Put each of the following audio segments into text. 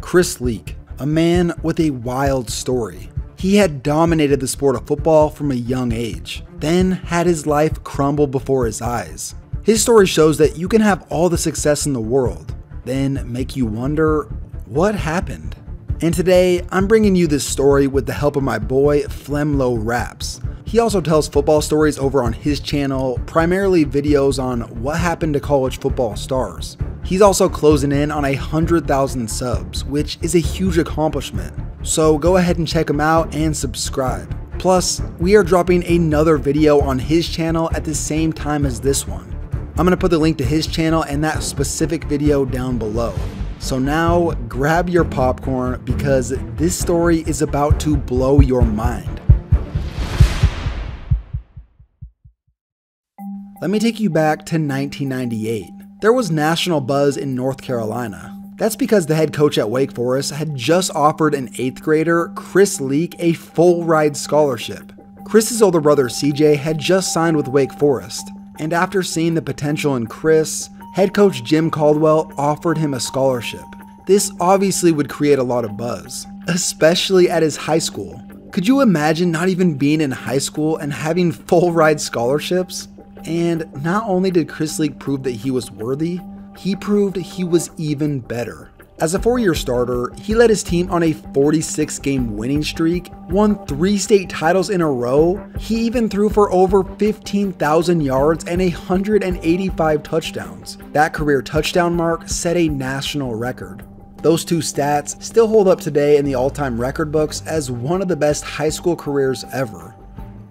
Chris Leak, a man with a wild story. He had dominated the sport of football from a young age, then had his life crumble before his eyes. His story shows that you can have all the success in the world, then make you wonder, what happened? And today, I'm bringing you this story with the help of my boy, FlemLo Raps. He also tells football stories over on his channel, primarily videos on what happened to college football stars. He's also closing in on 100,000 subs, which is a huge accomplishment. So go ahead and check him out and subscribe. Plus, we are dropping another video on his channel at the same time as this one. I'm going to put the link to his channel and that specific video down below. So now, grab your popcorn because this story is about to blow your mind. Let me take you back to 1998. There was national buzz in North Carolina. That's because the head coach at Wake Forest had just offered an 8th grader, Chris Leak, a full ride scholarship. Chris's older brother CJ had just signed with Wake Forest, and after seeing the potential in Chris, head coach Jim Caldwell offered him a scholarship. This obviously would create a lot of buzz, especially at his high school. Could you imagine not even being in high school and having full ride scholarships? And not only did Chris Leak prove that he was worthy, he proved he was even better. As a 4-year starter, he led his team on a 46-game winning streak, won 3 state titles in a row. He even threw for over 15,000 yards and 185 touchdowns. That career touchdown mark set a national record. Those 2 stats still hold up today in the all-time record books as one of the best high school careers ever.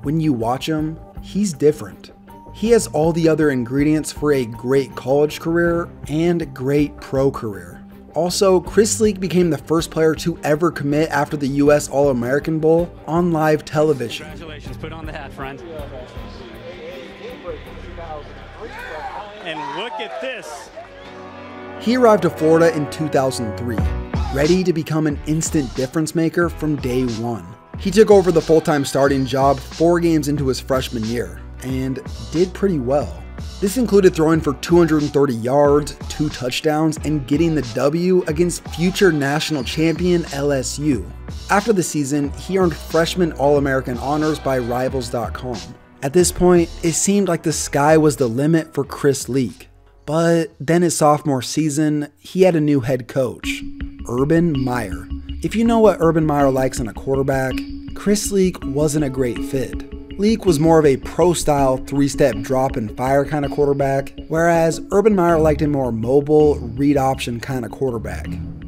When you watch him, he's different. He has all the other ingredients for a great college career and great pro career. Also, Chris Leak became the first player to ever commit after the US All-American Bowl on live television. Congratulations, put on the hat, friend. And look at this. He arrived to Florida in 2003, ready to become an instant difference maker from day one. He took over the full-time starting job 4 games into his freshman year, and did pretty well. This included throwing for 230 yards, 2 touchdowns, and getting the W against future national champion LSU. After the season, he earned freshman All-American honors by Rivals.com. At this point, it seemed like the sky was the limit for Chris Leak. But then his sophomore season, he had a new head coach, Urban Meyer. If you know what Urban Meyer likes in a quarterback, Chris Leak wasn't a great fit. Leak was more of a pro-style 3-step drop and fire kind of quarterback, whereas Urban Meyer liked a more mobile, read option kind of quarterback.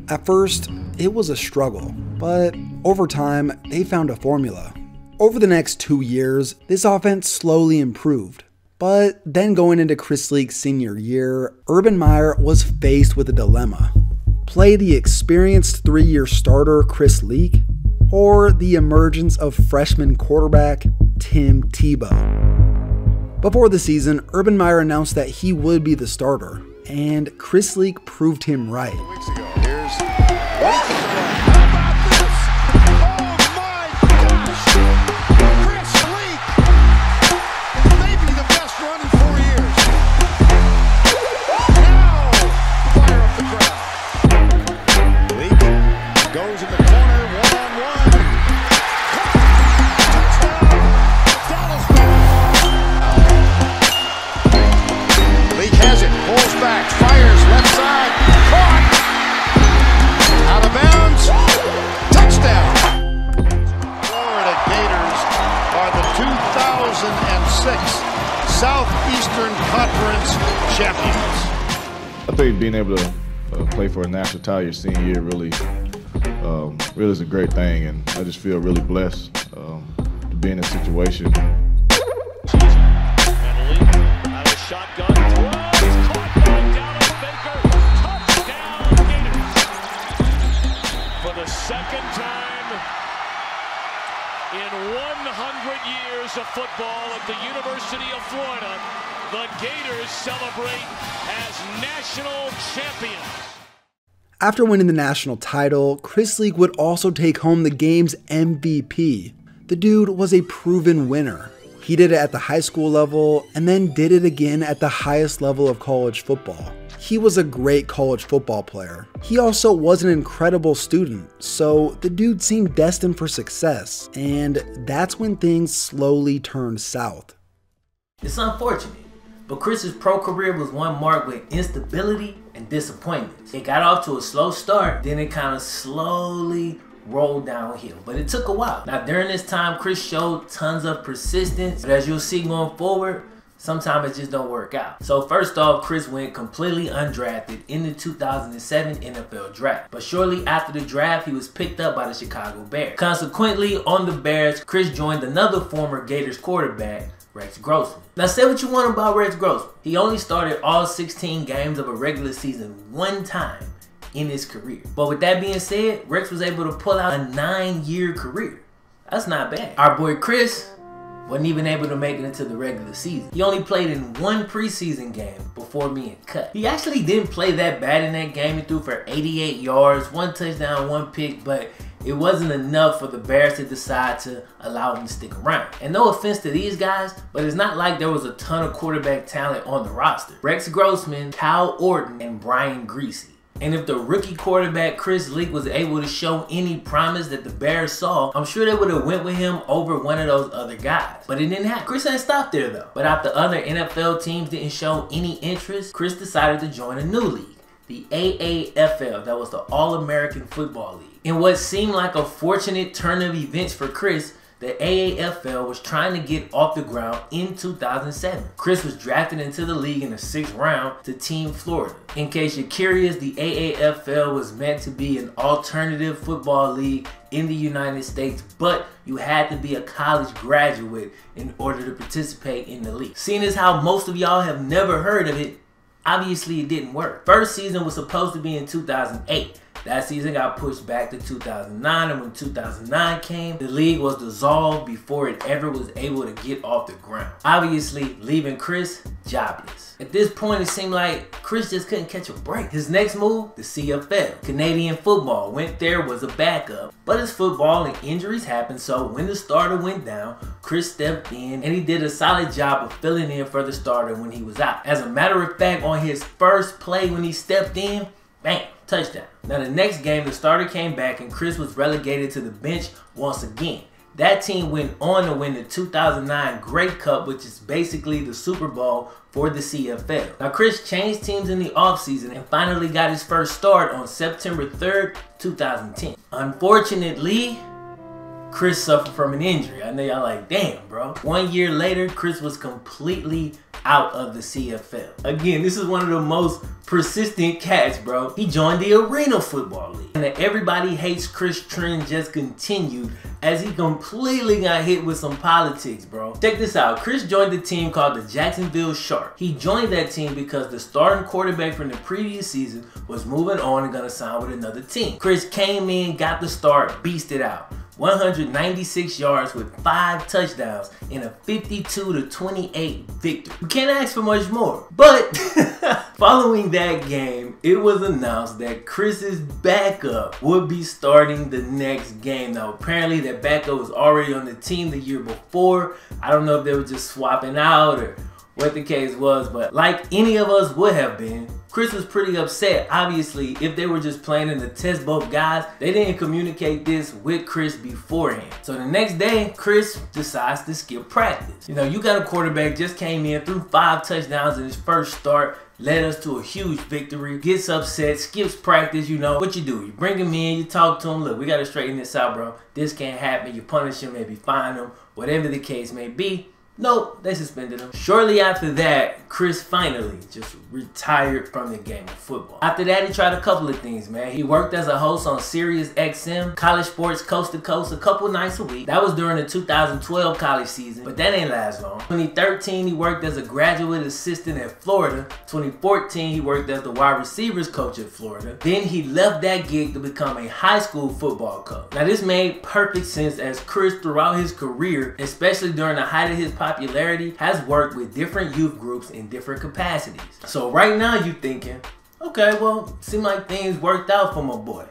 At first, it was a struggle, but over time, they found a formula. Over the next 2 years, this offense slowly improved. But then going into Chris Leak's senior year, Urban Meyer was faced with a dilemma. Play the experienced 3-year starter Chris Leak, or the emergence of freshman quarterback Tim Tebow. Before the season, Urban Meyer announced that he would be the starter, and Chris Leak proved him right. Southeastern Conference champions. I think being able to play for a national title your senior year really is a great thing, and I just feel really blessed to be in this situation. And Lee out of shotgun throws, caught going down on Baker, touchdown Gators. For the second time in 100 years of football at the University of Florida, the Gators celebrate as national champions. After winning the national title, Chris Leak would also take home the game's MVP. The dude was a proven winner. He did it at the high school level and then did it again at the highest level of college football. he was a great college football player. He also was an incredible student, so the dude seemed destined for success, and that's when things slowly turned south. It's unfortunate, but Chris's pro career was one marked with instability and disappointments. It got off to a slow start, then it kind of slowly rolled downhill, but it took a while. Now during this time, Chris showed tons of persistence, but as you'll see going forward, sometimes it just don't work out. So first off, Chris went completely undrafted in the 2007 NFL draft. But shortly after the draft, he was picked up by the Chicago Bears. Consequently, on the Bears, Chris joined another former Gators quarterback, Rex Grossman. Now say what you want about Rex Grossman. He only started all 16 games of a regular season one time in his career. But with that being said, Rex was able to pull out a 9-year career. That's not bad. Our boy Chris wasn't even able to make it into the regular season. He only played in one preseason game before being cut. He actually didn't play that bad in that game. He threw for 88 yards, 1 touchdown, 1 pick, but it wasn't enough for the Bears to decide to allow him to stick around. And no offense to these guys, but it's not like there was a ton of quarterback talent on the roster. Rex Grossman, Kyle Orton, and Brian Griese. And if the rookie quarterback Chris Leak was able to show any promise that the Bears saw, I'm sure they would have went with him over one of those other guys. But it didn't happen. Chris ain't stopped there though. But after other NFL teams didn't show any interest, Chris decided to join a new league, the AAFL, that was the All-American Football League. In what seemed like a fortunate turn of events for Chris, the AAFL was trying to get off the ground in 2007. Chris was drafted into the league in the 6th round to Team Florida. In case you're curious, the AAFL was meant to be an alternative football league in the United States, but you had to be a college graduate in order to participate in the league. Seeing as how most of y'all have never heard of it, obviously it didn't work. First season was supposed to be in 2008. That season got pushed back to 2009, and when 2009 came, the league was dissolved before it ever was able to get off the ground. Obviously, leaving Chris jobless. At this point, it seemed like Chris just couldn't catch a break. His next move, the CFL. Canadian football. Went there, was a backup. But it's football and injuries happen, so when the starter went down, Chris stepped in and he did a solid job of filling in for the starter when he was out. As a matter of fact, on his first play when he stepped in, bam, touchdown. Now the next game, the starter came back and Chris was relegated to the bench once again. That team went on to win the 2009 Grey Cup, which is basically the Super Bowl for the CFL. Now Chris changed teams in the offseason and finally got his first start on September 3rd, 2010. Unfortunately, Chris suffered from an injury. I know y'all like, damn, bro. 1 year later, Chris was completely out of the CFL. Again, this is one of the most persistent cats, bro. He joined the Arena Football League. And the Everybody Hates Chris trend just continued as he completely got hit with some politics, bro. Check this out. Chris joined a team called the Jacksonville Sharks. He joined that team because the starting quarterback from the previous season was moving on and gonna sign with another team. Chris came in, got the start, beasted out. 196 yards with 5 touchdowns in a 52-28 victory. You can't ask for much more. But following that game, it was announced that Chris's backup would be starting the next game. Now apparently that backup was already on the team the year before. I don't know if they were just swapping out or what the case was, but like any of us would have been, Chris was pretty upset. Obviously, if they were just planning to test both guys, they didn't communicate this with Chris beforehand. So the next day, Chris decides to skip practice. You know, you got a quarterback just came in, threw 5 touchdowns in his first start, led us to a huge victory, gets upset, skips practice. You know what you do. You bring him in, you talk to him, look, we got to straighten this out, bro. This can't happen. You punish him, maybe fine him, whatever the case may be. Nope, they suspended him. Shortly after that, Chris finally just retired from the game of football. After that, he tried a couple of things, man. He worked as a host on Sirius XM, college sports coast to coast, a couple nights a week. That was during the 2012 college season, but that ain't last long. 2013, he worked as a graduate assistant at Florida. 2014, he worked as the wide receivers coach at Florida. Then he left that gig to become a high school football coach. Now this made perfect sense as Chris throughout his career, especially during the height of his popularity, has worked with different youth groups in different capacities. So right now you thinking, okay, well, seem like things worked out for my boy.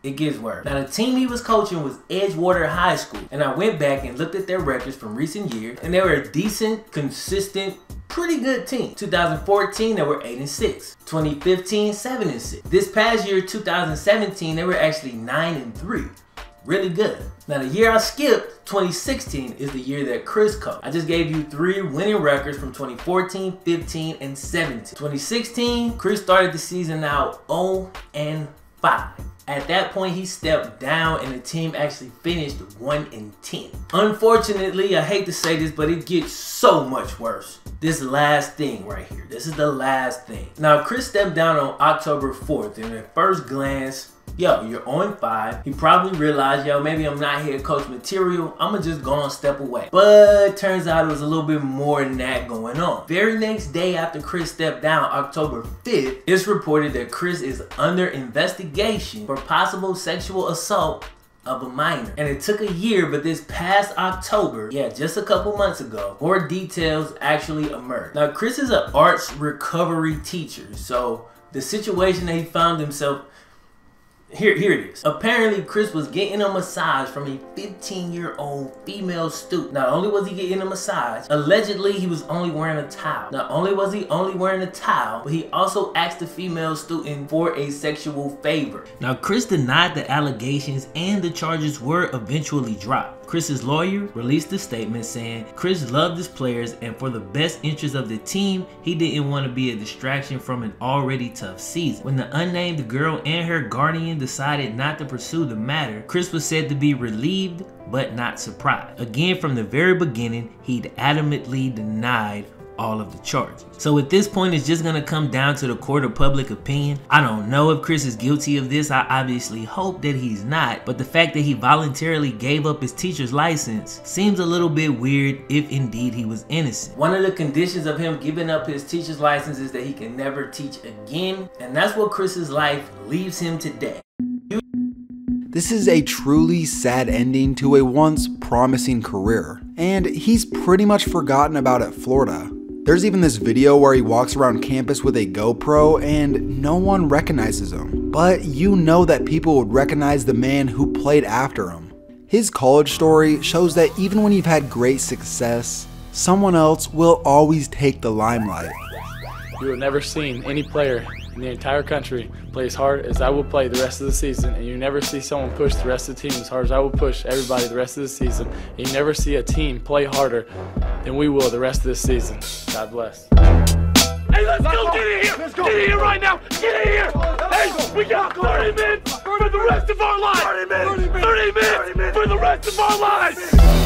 It gets worse. Now the team he was coaching was Edgewater High School, and I went back and looked at their records from recent years, and they were a decent, consistent, pretty good team. 2014, they were 8-6. 2015, 7-6. This past year, 2017, they were actually 9-3. Really good. Now the year I skipped, 2016, is the year that Chris coached. I just gave you 3 winning records from 2014, 15, and 17. 2016, Chris started the season out 0-5. At that point, he stepped down and the team actually finished 1-10. Unfortunately, I hate to say this, but it gets so much worse. This last thing right here. This is the last thing. Now, Chris stepped down on October 4th, and at first glance, yo, you're 0-5. He probably realized, yo, maybe I'm not head coach material. I'ma just go and step away. But turns out it was a little bit more than that going on. Very next day after Chris stepped down, October 5th, it's reported that Chris is under investigation for possible sexual assault of a minor. And it took a year, but this past October, yeah, just a couple months ago, more details actually emerged. Now, Chris is an arts recovery teacher, so the situation that he found himself, here it is. Apparently, Chris was getting a massage from a 15-year-old female student. Not only was he getting a massage, allegedly he was only wearing a towel. Not only was he only wearing a towel, but he also asked the female student for a sexual favor. Now, Chris denied the allegations and the charges were eventually dropped. Chris's lawyer released a statement saying Chris loved his players and for the best interest of the team, he didn't want to be a distraction from an already tough season. When the unnamed girl and her guardian decided not to pursue the matter, Chris was said to be relieved but not surprised. Again, from the very beginning, he'd adamantly denied all of the charges. So at this point, it's just gonna come down to the court of public opinion. I don't know if Chris is guilty of this. I obviously hope that he's not, but the fact that he voluntarily gave up his teacher's license seems a little bit weird if indeed he was innocent. One of the conditions of him giving up his teacher's license is that he can never teach again, and that's what Chris's life leaves him today. This is a truly sad ending to a once promising career, and he's pretty much forgotten about at Florida. There's even this video where he walks around campus with a GoPro and no one recognizes him. But you know that people would recognize the man who played after him. His college story shows that even when you've had great success, someone else will always take the limelight. You have never seen any player in the entire country play as hard as I will play the rest of the season, and you never see someone push the rest of the team as hard as I will push everybody the rest of the season, and you never see a team play harder than we will the rest of this season. God bless. Hey, let's go! Get in here! Let's go! Get in here right now! Get in here! Hey, we got 30 minutes for the rest of our lives! 30 minutes for the rest of our lives!